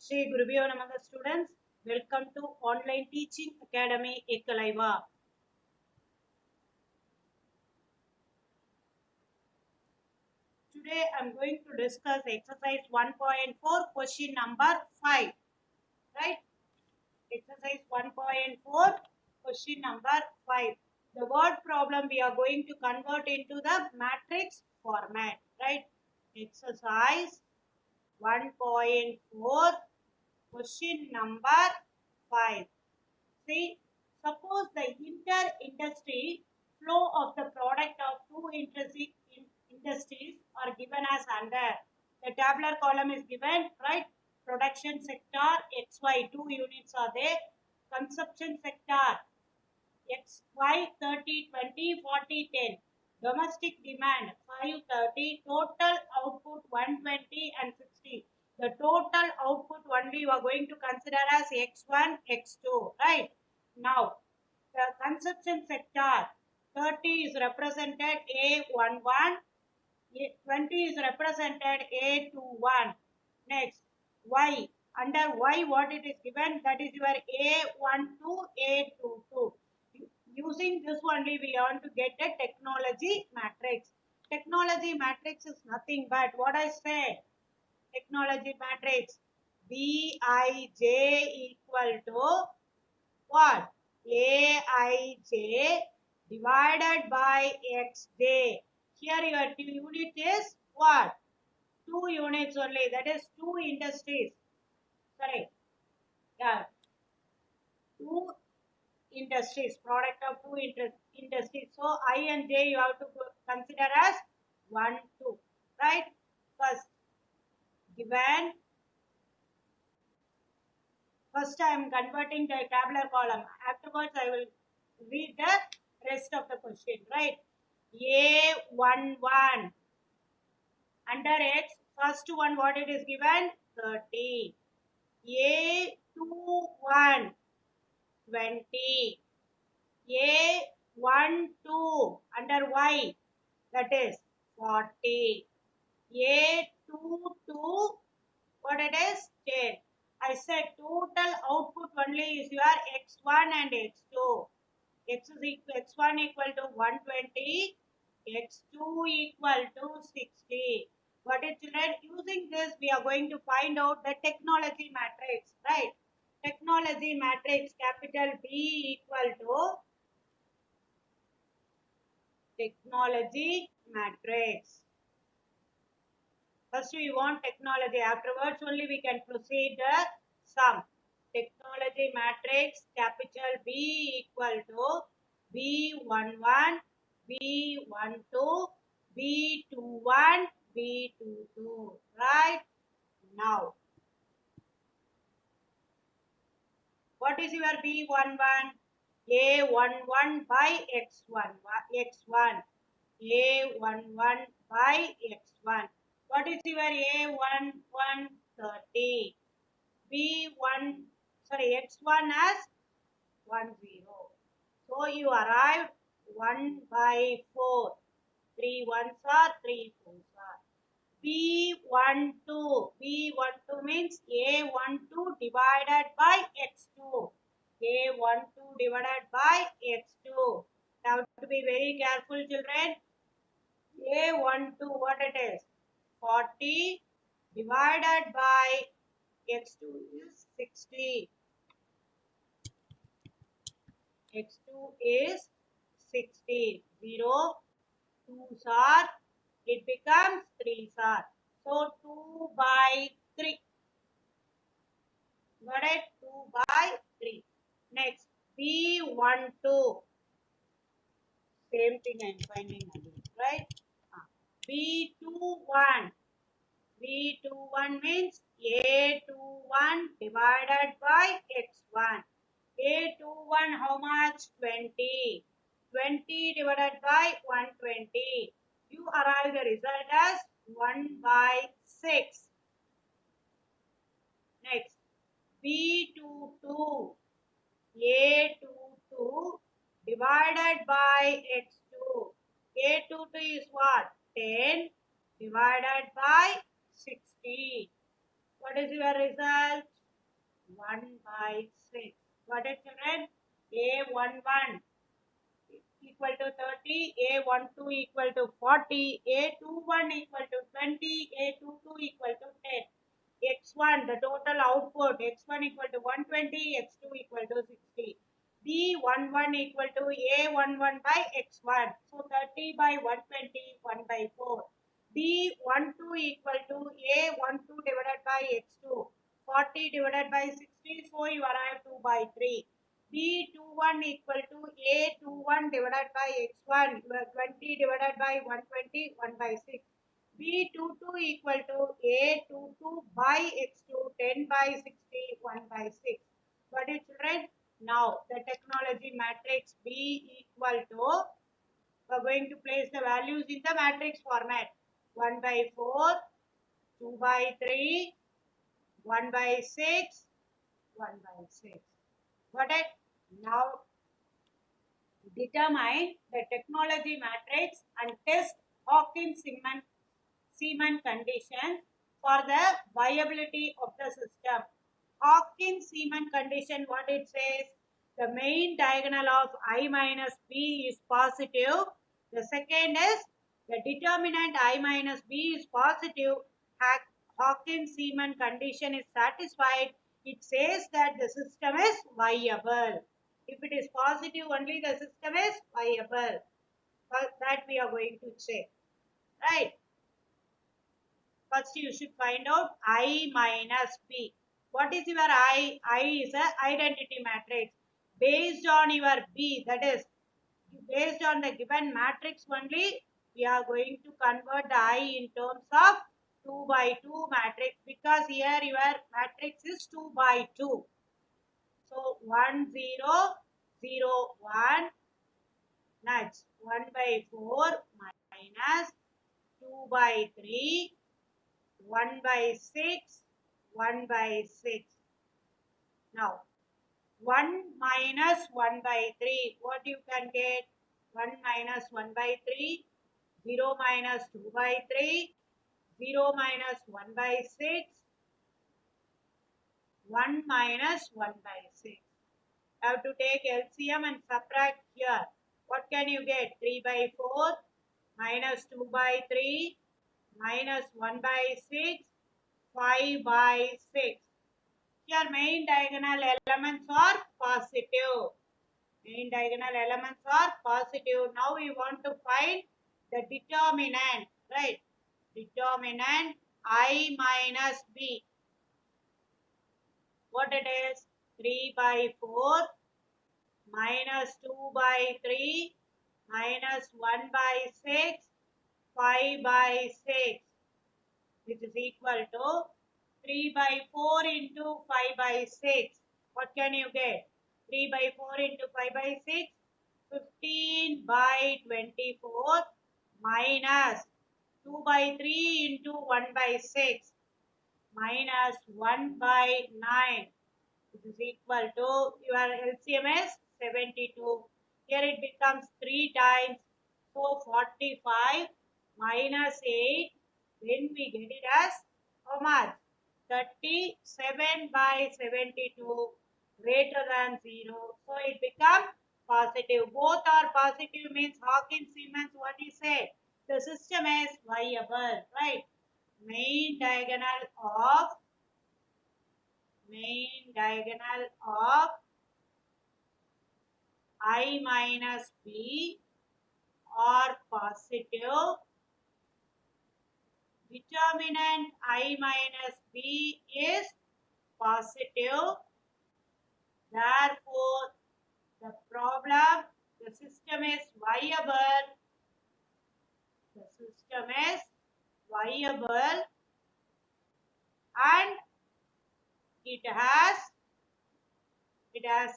Shri Gurubhyo Namaha students, welcome to Online Teaching Academy Ekalaiva. Today I am going to discuss exercise 1.4 question number 5. Right? Exercise 1.4 question number 5. The word problem we are going to convert into the matrix format. Right? Exercise 1.4 question number 5. See, suppose the inter-industry flow of the product of two industries are given as under. The tabular column is given, right? Production sector XY, 2 units are there. Consumption sector XY 30, 20, 40, 10. Domestic demand 530. Total output 120 and 60. The total output only you are going to consider as X1, X2, right? Now, the consumption sector 30 is represented A11, 20 is represented A21. Next, Y. Under Y, what it is given? That is your A12, A22. Using this only, we want to get a technology matrix. Technology matrix is nothing but what I said. Technology matrix. Bij equal to what? Aij divided by xj. Here your unit is what? 2 units only. That is 2 industries. Sorry. Yeah. 2 industries. Product of 2 industries. So I and j you have to consider as 1, 2. Right? First, given. First I am converting the tabular column. Afterwards I will read the rest of the question. Right? A11 under X, first one what it is given? 30. A21 20. A12 under Y, that is 40. A22 what it is? 10. I said total output only is your X1 and X2. X1 equal to 120, X2 equal to 60. What is children? Using this, we are going to find out the technology matrix, right? Technology matrix, capital B equal to technology matrix. First we want technology. Afterwards only we can proceed the sum. Technology matrix, capital B equal to B11, B12, B21, B22. Right? Now, what is your B11? A11 by X1. X1. A11 by X1. What is your A11? 30. B1, sorry, X1 as 10. So you arrived 1 by 4. 3 ones are 3 fours are. B12. B12 means A12 divided by X2. A12 divided by X2. Now to be very careful children. A12 what it is? 40 divided by X2 is 60. X2 is 60. 0, 2s are, it becomes 3s are. So 2 by 3. Got it? 2 by 3. Next, B12. Same thing I am finding again, right? B21. B21 means A21 divided by X1. A21 how much? 20. 20 divided by 120. You arrive the result as 1 by 6. Next, B22. A22 divided by X2. A22 is what? 10 divided by 60. What is your result? 1 by 6. Got it, children? A11 equal to 30, A12 equal to 40, A21 equal to 20, A22 equal to 10. X1, the total output, X1 equal to 120, X2 equal to 60. B11 equal to A11 by X1. So 30 by 120, 1 by 4. B12 equal to A12 divided by X2. 40 divided by 60, so you arrive 2 by 3. B21 equal to A21 divided by X1, 20 divided by 120, 1 by 6. B22 equal to A22 by X2, 10 by 60, 1 by 6. Got it, children? Now, the technology matrix B equal to, we are going to place the values in the matrix format. 1 by 4, 2 by 3, 1 by 6, 1 by 6. Got it? Now, determine the technology matrix and test Hawkins-Seaman condition for the viability of the system. Hawkins-Seaman condition, what it says, the main diagonal of I minus B is positive. The second is the determinant I minus B is positive. Hawkins-Seaman condition is satisfied. It says that the system is viable. If it is positive only, the system is viable. That we are going to check. Right? First, you should find out I minus B. What is your I? I is an identity matrix. Based on your B, that is, based on the given matrix only, we are going to convert the I in terms of 2 by 2 matrix, because here your matrix is 2 by 2. So 1 0 0 1, next 1 by 4 minus 2 by 3, 1 by 6, 1 by 6. Now 1 minus 1 by 3, what you can get? 1 minus 1 by 3, 0 minus 2 by 3, 0 minus 1 by 6, 1 minus 1 by 6. Have to take LCM and subtract here. What can you get? 3 by 4 minus 2 by 3 minus 1 by 6, 5 by 6. Here main diagonal elements are positive. Main diagonal elements are positive. Now we want to find the determinant, right? Determinant I minus B. What it is? 3 by 4 minus 2 by 3 minus 1 by 6, 5 by 6, which is equal to 3 by 4 into 5 by 6. What can you get? 3 by 4 into 5 by 6, 15 by 24 minus 2 by 3 into 1 by 6 minus 1 by 9, which is equal to your LCM is 72. Here it becomes 3 times. So 45 minus 8. Then we get it as how much? 37 by 72 greater than 0. So it becomes positive. Both are positive means Hawkins-Seaman what he said. The system is viable, right? Main diagonal of I minus B are positive. Determinant I minus B is positive. Therefore, the problem, the system is viable. The system is viable and it has a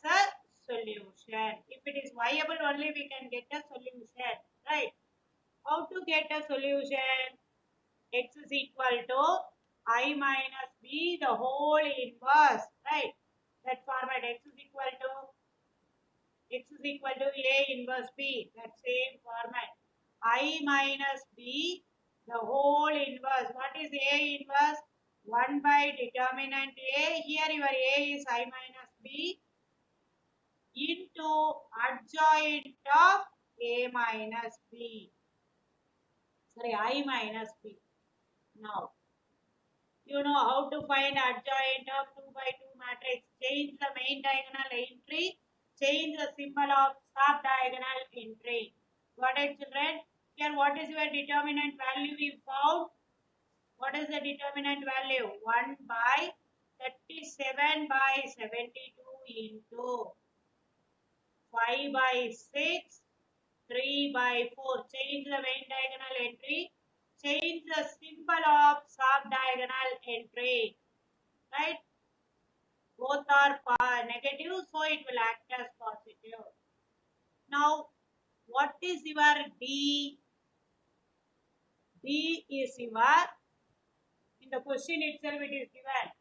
solution. If it is viable only, we can get a solution, right? How to get a solution? X is equal to I minus B the whole inverse, right? That format x is equal to A inverse B, that same format. I minus B the whole inverse. What is A inverse? 1 by determinant A. Here your A is I minus B into adjoint of A minus B. Sorry, I minus B. Now, you know how to find adjoint of 2 by 2 matrix. Change the main diagonal entry. Change the symbol of sub-diagonal entry. Got it, children? Here, what is your determinant value we found? What is the determinant value? 1 by 37 by 72 into 5 by 6, 3 by 4. Change the main diagonal entry. Change the symbol of sub-diagonal entry. Right? Both are negative, so it will act as positive. Now, what is your D? D is your, in the question itself it is given.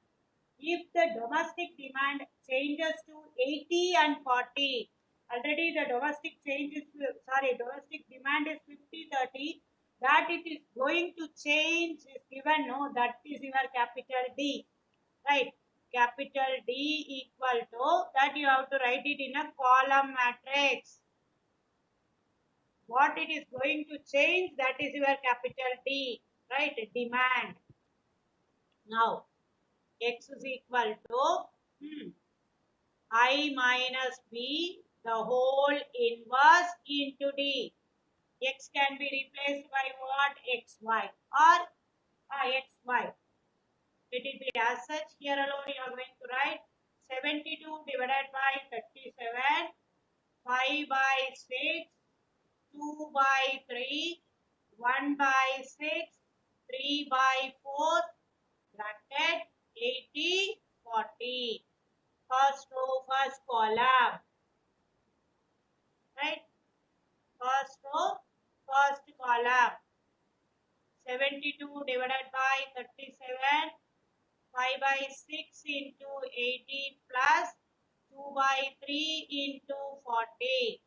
If the domestic demand changes to 80 and 40, already the domestic domestic demand is 50-30, that it is going to change is given, no, that is your capital D, right? Capital D equal to, that you have to write it in a column matrix. What it is going to change, that is your capital D, right? Demand. Now, X is equal to I minus B, the whole inverse into D. X can be replaced by what? XY or XY. Let it be as such. Here alone you are going to write 72 divided by 37, 5 by 6, 2 by 3, 1 by 6, 3 by 4, bracket 80, 40. First row, first column, right? First row, first column. 72 divided by 37, 5 by 6 into 80 plus 2 by 3 into 40.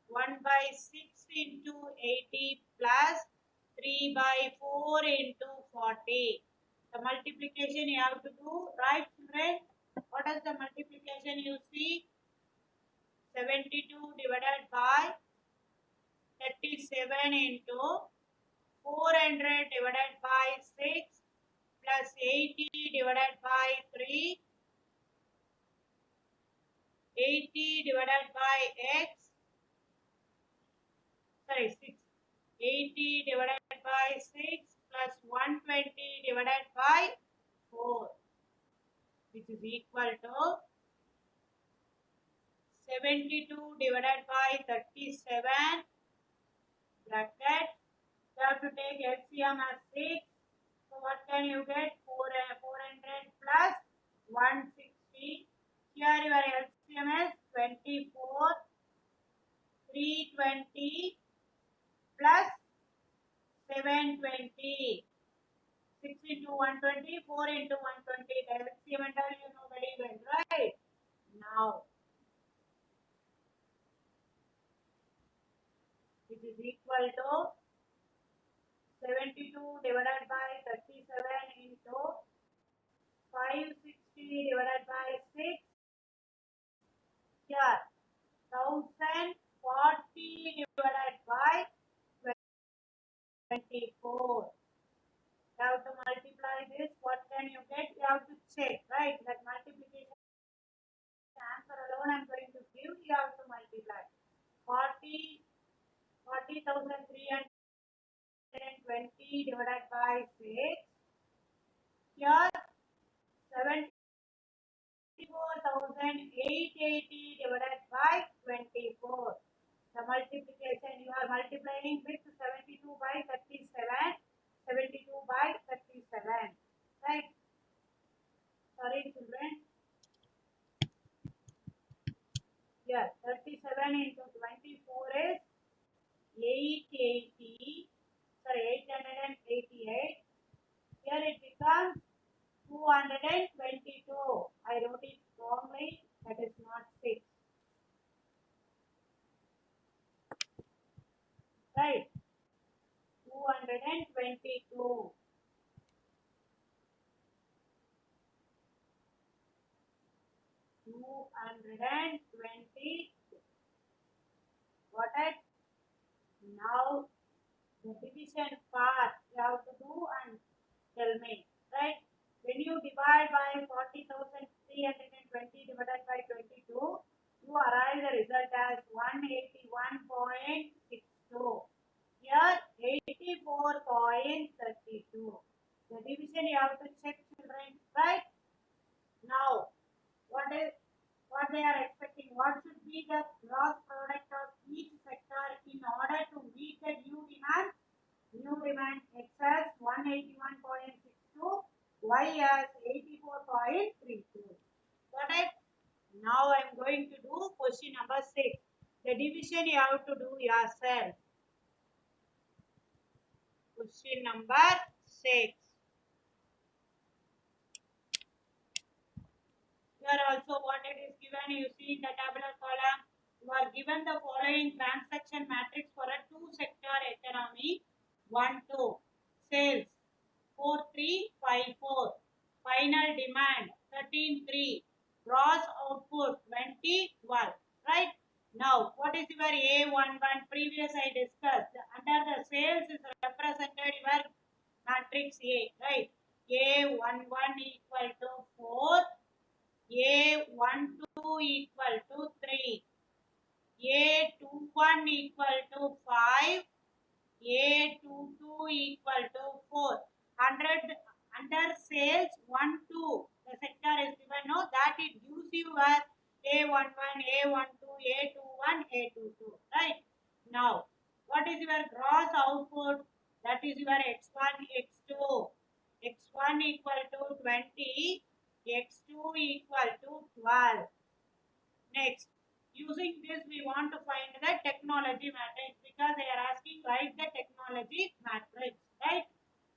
1 by 6 into 80 plus 3 by 4 into 40. The multiplication you have to do, right, children? What is the multiplication you see? 72 divided by 37 into 400 divided by 6 plus 80 divided by 3, 80 divided by x, sorry 6, 80 divided by 6 plus 120 divided by 4, which is equal to 72 divided by 37 bracket. You have to take LCM as 6. So what can you get? 400 plus 160. Here your LCM is 24, 320 plus 720. 6 into 120, 4 into 120. The LCM and all you know very well, right? Now, it is equal to 72 divided by 37 into 560 divided by 6. Here, 1040 divided by 24. You have to multiply this. What can you get? You have to check, right? That multiplication answer alone I'm going to give. You have to multiply. 40,320 divided by 6. Here, 74,880 divided by 24. The multiplication, you are multiplying with 72 by 37. 72 by 37. Right? Sorry, children. Here, 37 into 24 is 888. Here it becomes 222. I wrote it wrongly. That is not 6. Right? 222. 220. Got it? Now the division part you have to do and tell me, right? When you divide by 40,320 divided by 22, you arrive the result as 181.62. Here 84.32. The division you have to check, children, right? Now, what is what they are expecting? What should be the gross product of each sector in order to meet the new demand? New demand excess 181.62, Y as 84.32. Got it? Now I am going to do question number 6. The division you have to do yourself. Question number 6. Here also what it is given, you see in the tabular column, you are given the following transaction matrix for a two-sector economy. 1, 2. Sales 4354. Final demand 13.3. Gross output 2012. Right? Now, what is your A11? Previous I discussed. Under the sales is represented your matrix A. Right? A11 equal to 4. A12 equal to 3. A21 equal to 5. A22 equal to 4. 100 under sales 1, 2. The sector is given, no, that it gives you as A11, A12, A21, A22. Right? Now, what is your gross output? That is your X1, X2. X1 equal to 20. X2 equal to 12. Next, using this we want to find the technology matrix because they are asking write the technology matrix, right?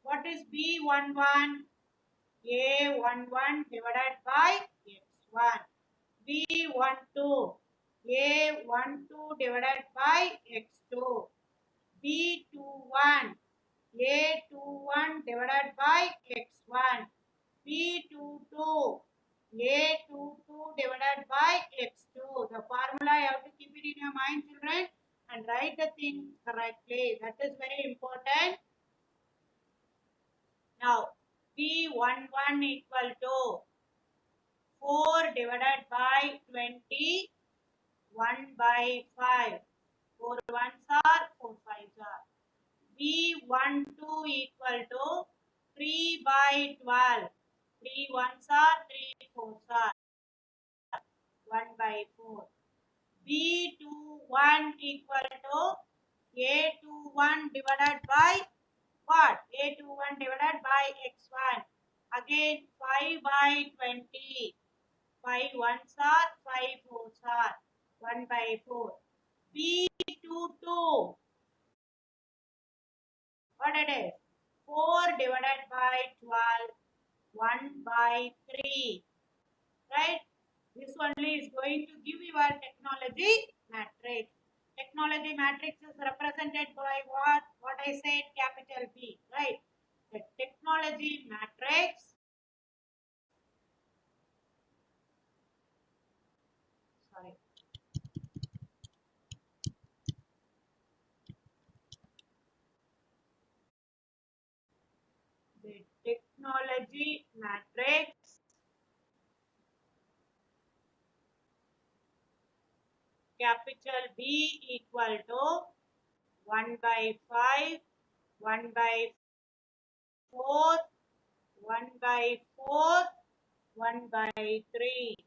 What is B11? A11 divided by X1. B12. A12 divided by X2. B21. A21 divided by X1. B22. A22 divided by X2. The formula you have to keep it in your mind, children, and write the thing correctly. That is very important. Now, B11 equal to 4 divided by 20, 1 by 5. 4 ones are, 4 fives are. B12 equal to 3 by 12. 3 ones are, 3 fours are. 1 by 4. B21 equal to A21 divided by what? A21 divided by X1. Again 5 by 20. 5 ones are, 5 fours are. 1 by 4. B22. What it is? 4 divided by 12. 1 by 3. Right? This only is going to give you a technology matrix. Technology matrix is represented by what? What I said, capital B, right? The technology matrix, sorry. The technology matrix capital B equal to 1 by 5, 1 by 4, 1 by 4, 1 by 3.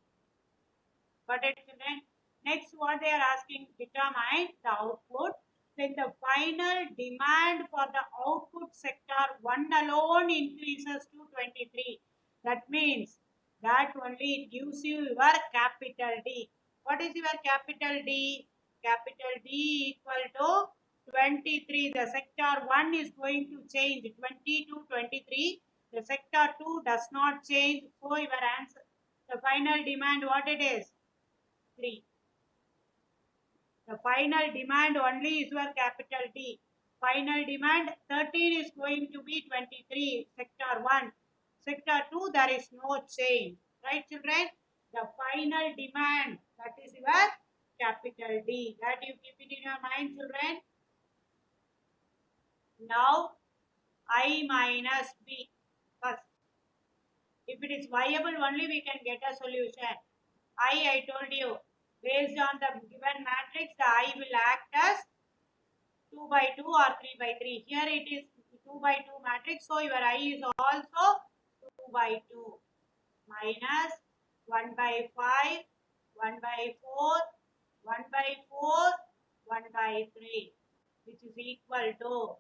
Got it, children? Next, what they are asking, determine the output. When the final demand for the output sector 1 alone increases to 23. That means that only it gives you your capital D. What is your capital D? Capital D equal to 23. The sector 1 is going to change 20 to 23. The sector 2 does not change. So your answer, the final demand, what it is? 3. The final demand only is your capital D. Final demand 13 is going to be 23, sector 1. Sector 2, there is no change. Right, children? the final demand, that is your capital D. That you keep it in your mind, children. Now I minus B first. If it is viable only, we can get a solution. I told you, based on the given matrix, the I will act as 2 by 2 or 3 by 3. Here it is 2 by 2 matrix, so your I is also 2 by 2 minus 1 by 5, 1 by 4, 1 by 4, 1 by 3, which is equal to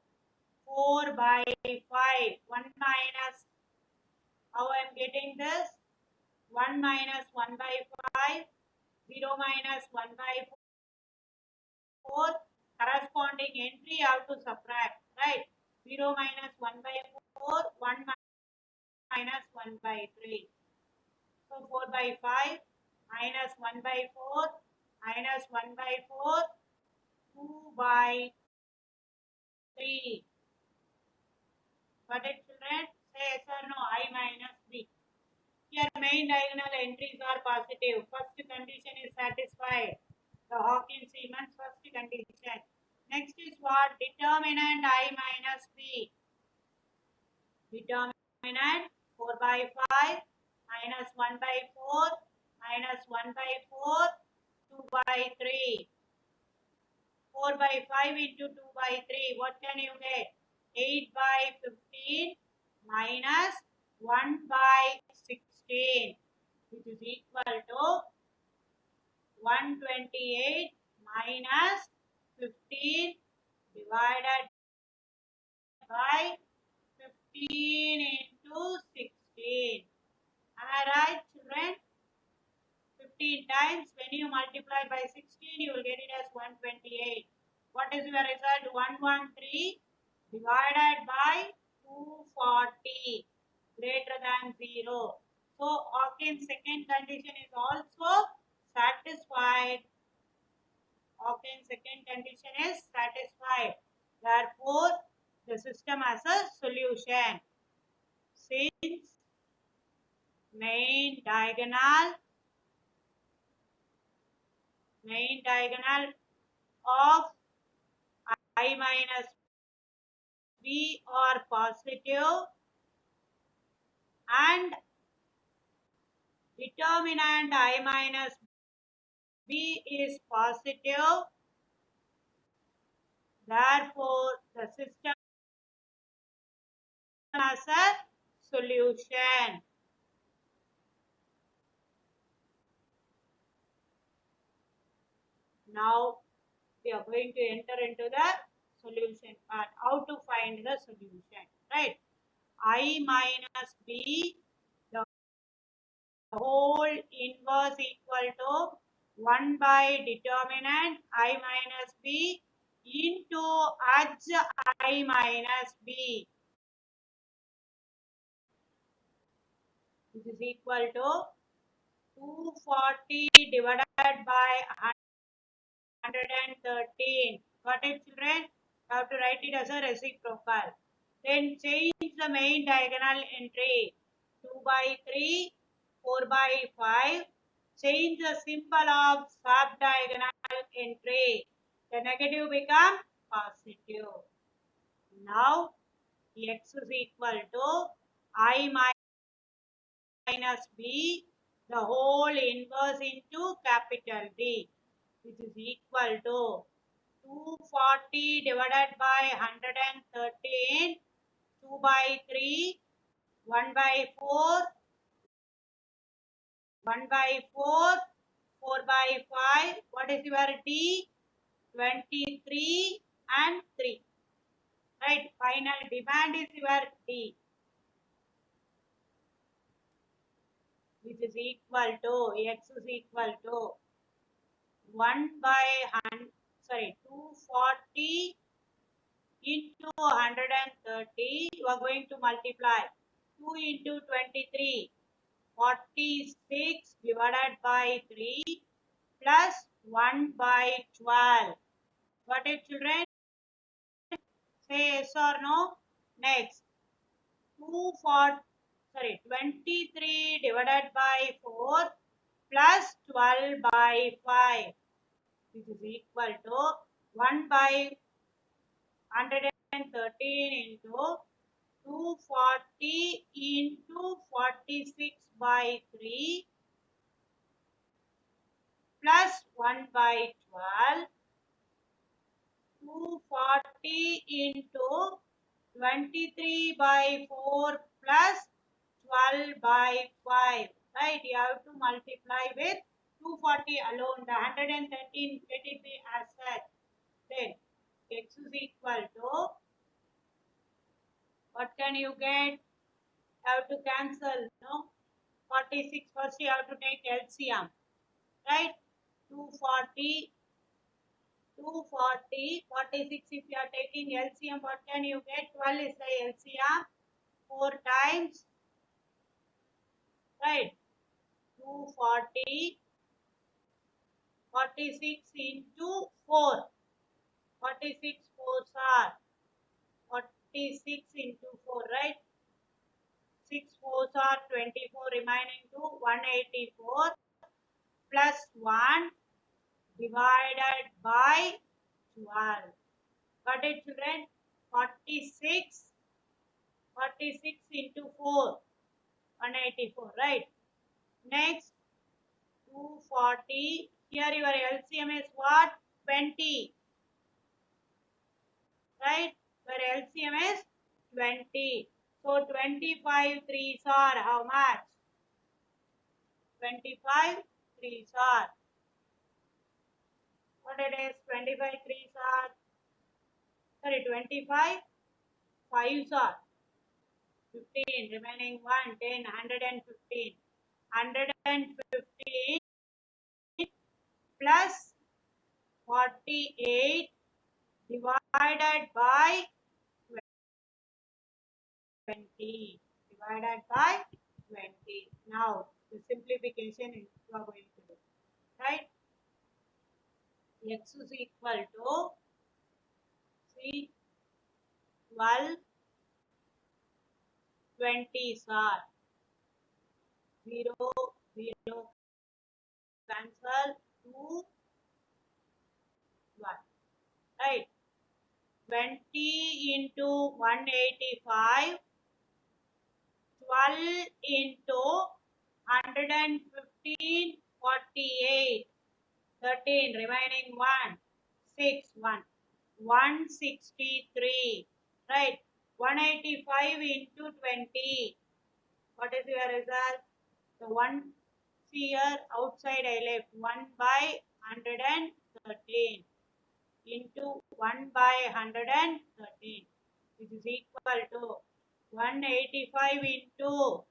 4 by 5. 1 minus, how I am getting this? 1 minus 1 by 5, 0 minus 1 by 4, corresponding entry you have to subtract, right? 0 minus 1 by 4, 1 minus 1 by 3. So 4 by 5 minus 1 by 4 minus 1 by 4, 2 by 3. Got it, children? Say yes or no. I minus B. Here main diagonal entries are positive. First condition is satisfied. The Hawkins-Siemens first condition. Next is what? Determinant I minus B. Determinant 4 by 5 minus 1 by 4 minus 1 by 4, 2 by 3. 4 by 5 into 2 by 3. What can you get? 8 by 15 minus 1 by 16, which is equal to 128 minus 15 divided by 15 into 16. Am I right, children? 15 times, when you multiply by 16, you will get it as 128. What is your result? 113 divided by 240 greater than 0. So, Hawkins' second condition is also satisfied. Hawkins' second condition is satisfied. Therefore, the system has a solution. Since main diagonal of I minus B are positive and determinant I minus B is positive, therefore the system has a solution. Now we are going to enter into the solution part. How to find the solution, right? I minus B, the whole inverse equal to 1 by determinant I minus B into adj I minus B, which is equal to 240 divided by 113. Got it, children? You have to write it as a reciprocal. Then change the main diagonal entry. 2 by 3, 4 by 5. Change the symbol of sub-diagonal entry. The negative become positive. Now, x is equal to I minus b, the whole inverse into capital D, which is equal to 240 divided by 113, 2 by 3, 1 by 4, 1 by 4, 4 by 5. What is your D? 23 and 3. Right? Final demand is your D, which is equal to, x is equal to 1 by 240 into 130. You are going to multiply 2 into 23, 46 divided by 3 plus 1 by 12. Got it, children? Say yes or no. Next, 23 divided by 4 plus 12 by 5, which is equal to 1 by 113 into 240 into 46 by 3 plus 1 by 12, 240 into 23 by 4 plus 12 by 5. Right? You have to multiply with 240 alone. The 113, let it be as such. Then x is equal to, what can you get? Have to cancel, no? 46, first you have to take LCM, right? 240, 46, if you are taking LCM, what can you get? 12 is the LCM, 4 times, right? 240, 46 into 4, 46 4s are 46 into 4, right? 6 4s are 24, remaining to 184 plus 1 divided by 12. Got it, children? 46, 46 into 4, 184, right? Next, 240. Here your LCM is what? 20, right? Your LCM is 20. So 25 threes are how much? 25 threes are. What it is? 25 threes are. Sorry, 25 fives are. 15, remaining 1, 10, 115. 115 plus 48 divided by 20. Divided by 20. Now, the simplification is you are going to do. Right? X is equal to, see, 12, 20 are 0, 0, cancel, 2, 1. Right? 20 into 185, 12 into 115, 48, 13, remaining 1, 6, 1, 163, right? 185 into 20. What is your result? The 1, see here outside I left 1 by 113 into 1 by 113, which is equal to 185 into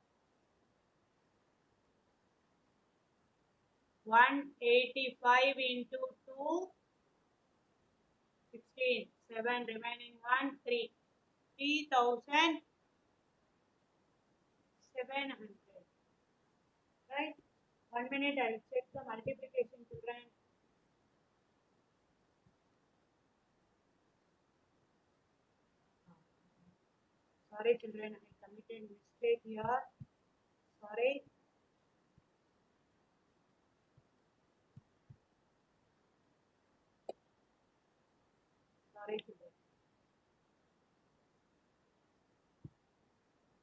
185 into 2, 16, 7, remaining 1, 3, 3,700. Right? 1 minute, I'll check the multiplication, children. Sorry, children, I committed mistake here. Sorry. Sorry, children.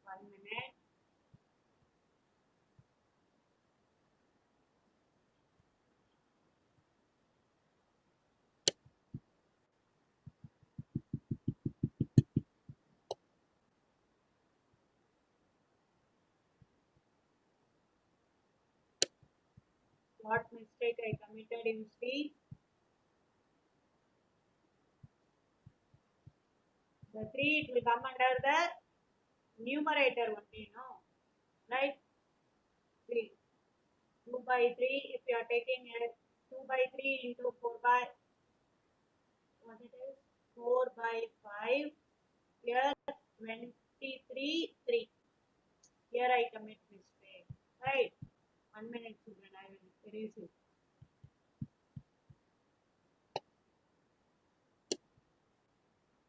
1 minute. What mistake I committed, you see? The 3, it will come under the numerator only, no? Right? 3. 2 by 3, if you are taking a 2 by 3 into 4 by, what it is? 4 by 5. Here 23, 3. Here I commit mistake. Right? 1 minute, children, I will erase it.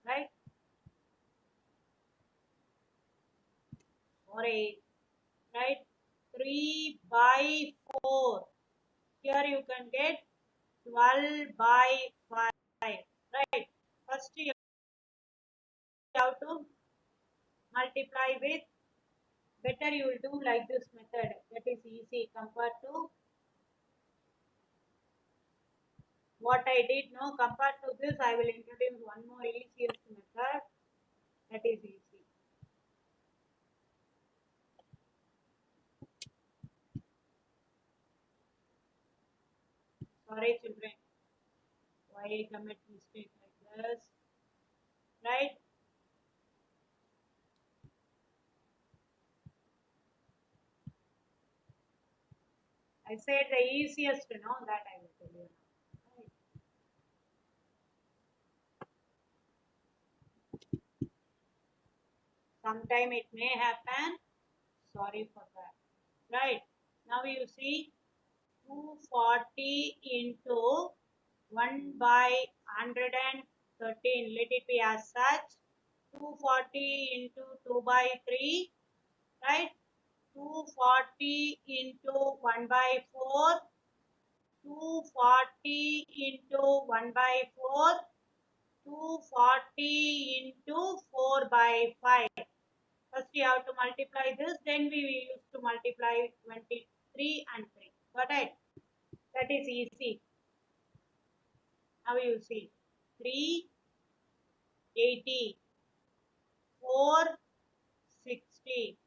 Right? Or 8. Right? 3 by 4. Here you can get 12 by 5. Right. First you have to multiply with, better you will do like this method. That is easy compared to what I did. No, compared to this, I will introduce one more easiest method. That is easy. Sorry, children. Why I commit mistake like this? Right? I said the easiest, that I will tell you now. Right? Sometime it may happen. Sorry for that. Right? Now you see 240 into 1 by 113. Let it be as such. 240 into 2 by 3. Right? 240 into 1 by 4. 240 into 1 by 4. 240 into 4 by 5. First you have to multiply this, then we used to multiply 23 and 3. Got it? That is easy. Now you see 380, 460,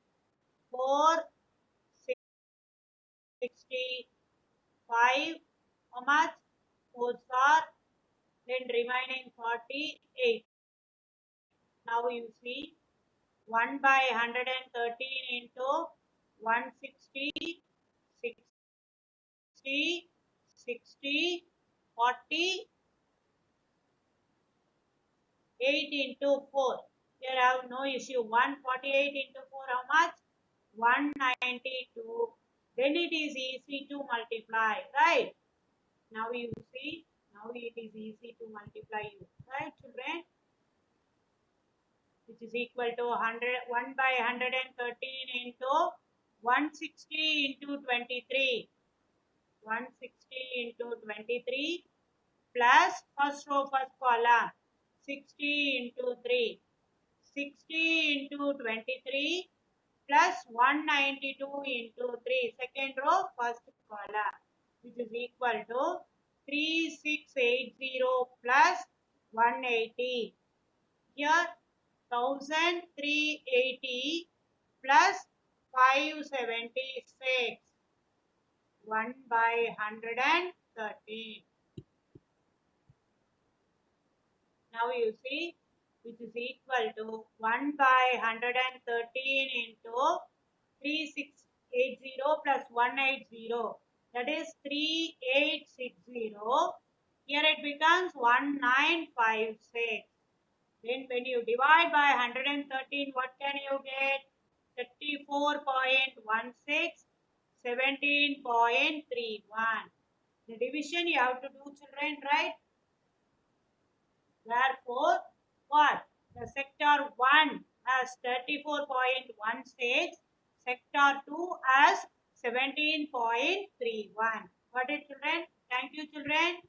465. How much? 4 star, then remaining 48. Now you see 1 by 113 into 160, 60, 60, 40, 8 into 4. Here I have no issue. 148 into 4, how much? 192. Then it is easy to multiply, right? Now you see, now it is easy to multiply you, right, children? Which is equal to 1 by 113 into 160 into 23. 160 into 23 plus first row first column 60 into 3. 60 into 23 plus 192 into 3. Second row first column, which is equal to 3680 plus 180. Here 1380 plus 576. 1 by 113. Now you see, which is equal to 1 by 113 into 3680 plus 180. That is 3860. Here it becomes 1956. Then when you divide by 113, what can you get? 34.16, 17.31. The division you have to do, children, right? Therefore, what? The sector 1 has 34.16, sector 2 has 17.31. Got it, children? Thank you, children.